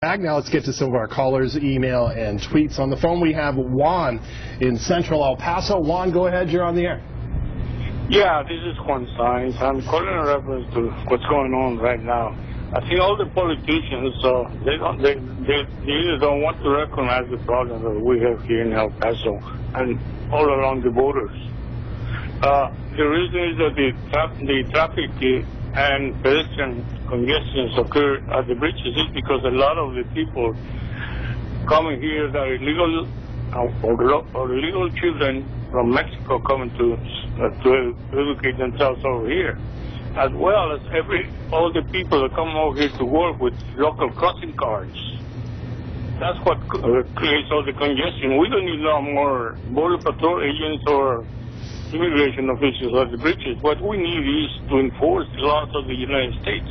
Back now, let's get to some of our callers, email, and tweets. On the phone, we have Juan in central El Paso. Juan, go ahead. You're on the air. Yeah, this is Juan Sainz. I'm calling in reference to what's going on right now. I think all the politicians, they either don't want to recognize the problem that we have here in El Paso and all along the borders. The reason is that the traffic and pedestrian congestions occur at the bridges is because a lot of the people coming here that are illegal or illegal children from Mexico coming to educate themselves over here, as well as all the people that come over here to work with local crossing cards. That's what creates all the congestion. We don't need no more border patrol agents or immigration officials at the bridges. What we need is to enforce the laws of the United States.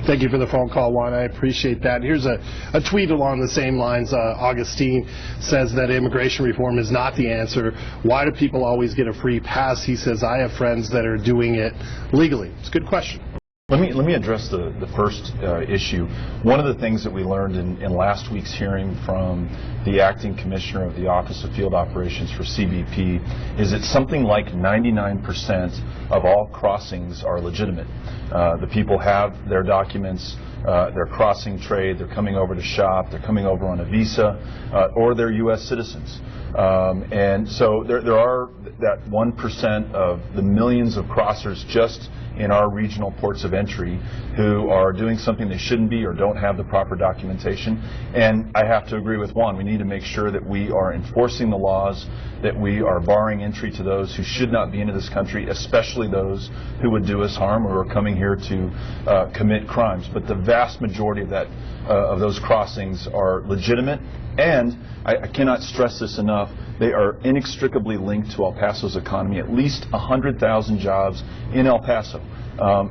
Thank you for the phone call, Juan. I appreciate that. Here's a tweet along the same lines. Augustine says that immigration reform is not the answer. Why do people always get a free pass? He says, I have friends that are doing it legally. It's a good question. Let me address the first issue. One of the things that we learned in last week's hearing from the acting commissioner of the Office of Field Operations for CBP is that something like 99% of all crossings are legitimate. The people have their documents, they're crossing trade, they're coming over to shop, they're coming over on a visa, or they're U.S. citizens. And so there are that 1% of the millions of crossers just in our regional ports of entry who are doing something they shouldn't be or don't have the proper documentation. And I have to agree with Juan. We need to make sure that we are enforcing the laws, that we are barring entry to those who should not be into this country, especially those who would do us harm or are coming here to commit crimes. But the vast majority of those crossings are legitimate, and I cannot stress this enough, they are inextricably linked to El Paso's economy. At least 100,000 jobs in El Paso.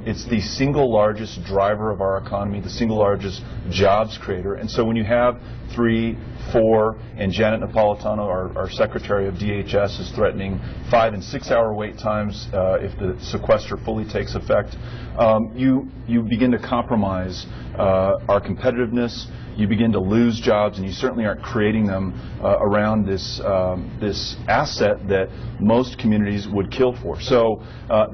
It's the single largest driver of our economy, the single largest jobs creator. And so when you have 3, 4, and Janet Napolitano, our Secretary of DHS, is threatening 5- and 6-hour wait times if the sequester fully takes effect, you begin to compromise our competitiveness. You begin to lose jobs, and you certainly aren't creating them around this asset that most communities would kill for. So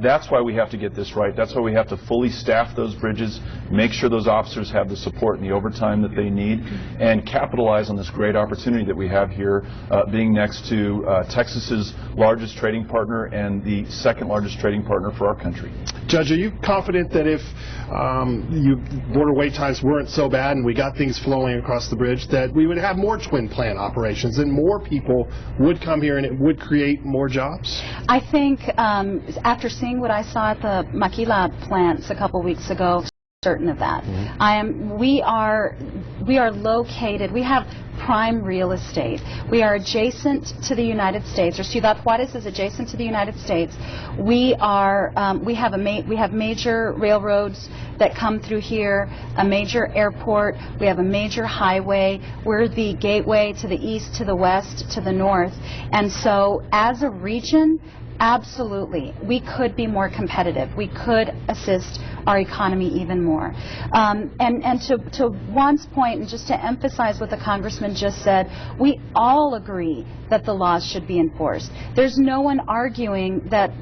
that's why we have to get this right. That's why we have to fully staff those bridges, make sure those officers have the support and the overtime that they need, and capitalize on this great opportunity that we have here, being next to Texas's largest trading partner and the second largest trading partner for our country. Judge, are you confident that if border wait times weren't so bad and we got things flowing across the bridge, that we would have more twin plant operations and more people would come here and it would create more jobs? I think after seeing what I saw at the Maquila plants a couple weeks ago, certain of that. We are located, we have prime real estate. We are adjacent to the United States, or Ciudad Juarez is adjacent to the United States. We have major railroads that come through here, a major airport, we have a major highway. We're the gateway to the east, to the west, to the north. And so as a region, absolutely, we could be more competitive. We could assist our economy even more. And to Juan's point, and just to emphasize what the Congressman just said, we all agree that the laws should be enforced. There's no one arguing that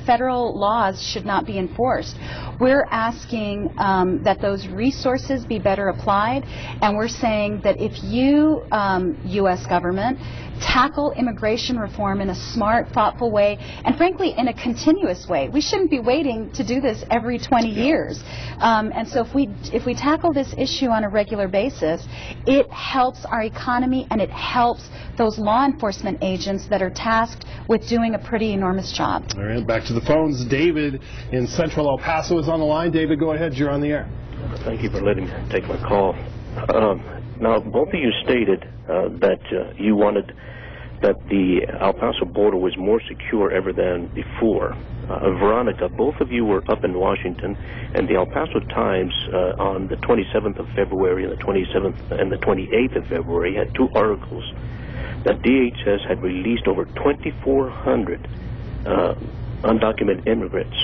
federal laws should not be enforced. We're asking that those resources be better applied, and we're saying that if you, U.S. government, tackle immigration reform in a smart, thoughtful way, and frankly in a continuous way. We shouldn't be waiting to do this every 20 years. And so if we tackle this issue on a regular basis, it helps our economy and it helps those law enforcement agents that are tasked with doing a pretty enormous job. All right, back to the phones. David in central El Paso is on the line. David, go ahead. You're on the air. Thank you for letting me take my call. Now, both of you stated that you wanted that the El Paso border was more secure ever than before. Veronica, both of you were up in Washington, and the El Paso Times on the 27th of February and the 27th and the 28th of February had 2 articles that DHS had released over 2,400 undocumented immigrants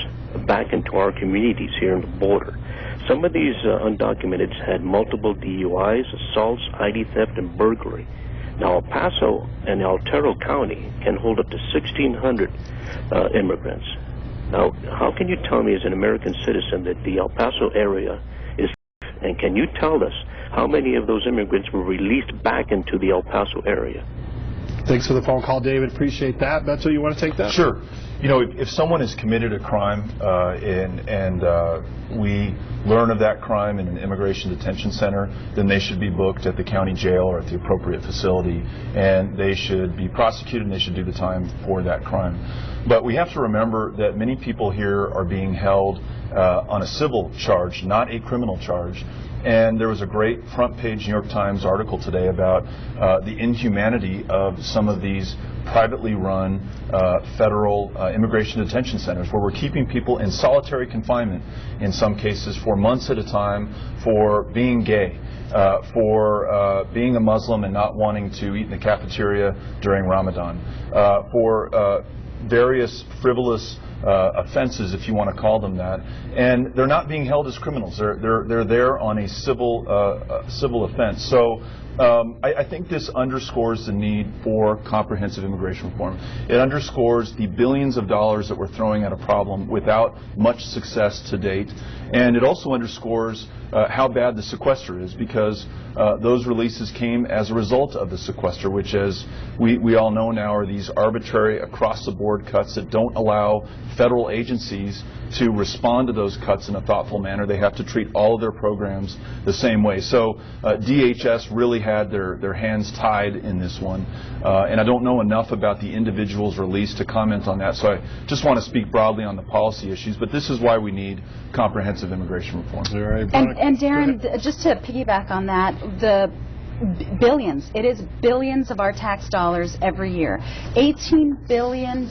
back into our communities here in the border. Some of these undocumented had multiple DUIs, assaults, ID theft, and burglary. Now, El Paso and Altero County can hold up to 1,600 immigrants. Now, how can you tell me as an American citizen that the El Paso area is safe? And can you tell us how many of those immigrants were released back into the El Paso area? Thanks for the phone call, David. Appreciate that. Beto, you want to take that? Sure. You know, if someone has committed a crime and we learn of that crime in an immigration detention center, then they should be booked at the county jail or at the appropriate facility, and they should be prosecuted and they should do the time for that crime. But we have to remember that many people here are being held on a civil charge, not a criminal charge. And there was a great front-page New York Times article today about the inhumanity of some of these privately run federal immigration detention centers, where we're keeping people in solitary confinement in some cases for months at a time for being gay, for being a Muslim and not wanting to eat in the cafeteria during Ramadan, for various frivolous offenses, if you want to call them that, and they're not being held as criminals. They're there on a civil offense. So I think this underscores the need for comprehensive immigration reform. It underscores the billions of dollars that we're throwing at a problem without much success to date, and it also underscores how bad the sequester is, because those releases came as a result of the sequester, which, as we all know now, are these arbitrary across-the-board cuts that don't allow federal agencies to respond to those cuts in a thoughtful manner. They have to treat all of their programs the same way. So DHS really had their hands tied in this one, and I don't know enough about the individuals released to comment on that, so I just want to speak broadly on the policy issues, but this is why we need comprehensive immigration reform. All right, and Darren, just to piggyback on that, the billions, it is billions of our tax dollars every year. $18 billion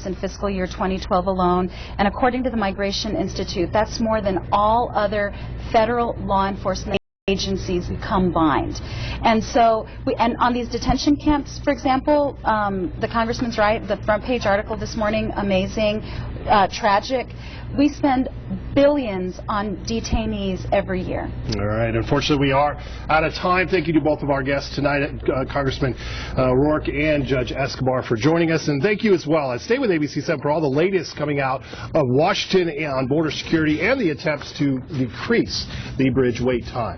in fiscal year 2012 alone, and according to the Migration Institute, that's more than all other federal law enforcement agencies combined. And so, and on these detention camps, for example, the Congressman's right, the front page article this morning, amazing, tragic. We spend billions on detainees every year. All right. Unfortunately, we are out of time. Thank you to both of our guests tonight, Congressman O'Rourke and Judge Escobar, for joining us. And thank you as well. Stay with ABC7 for all the latest coming out of Washington on border security and the attempts to decrease the bridge wait time.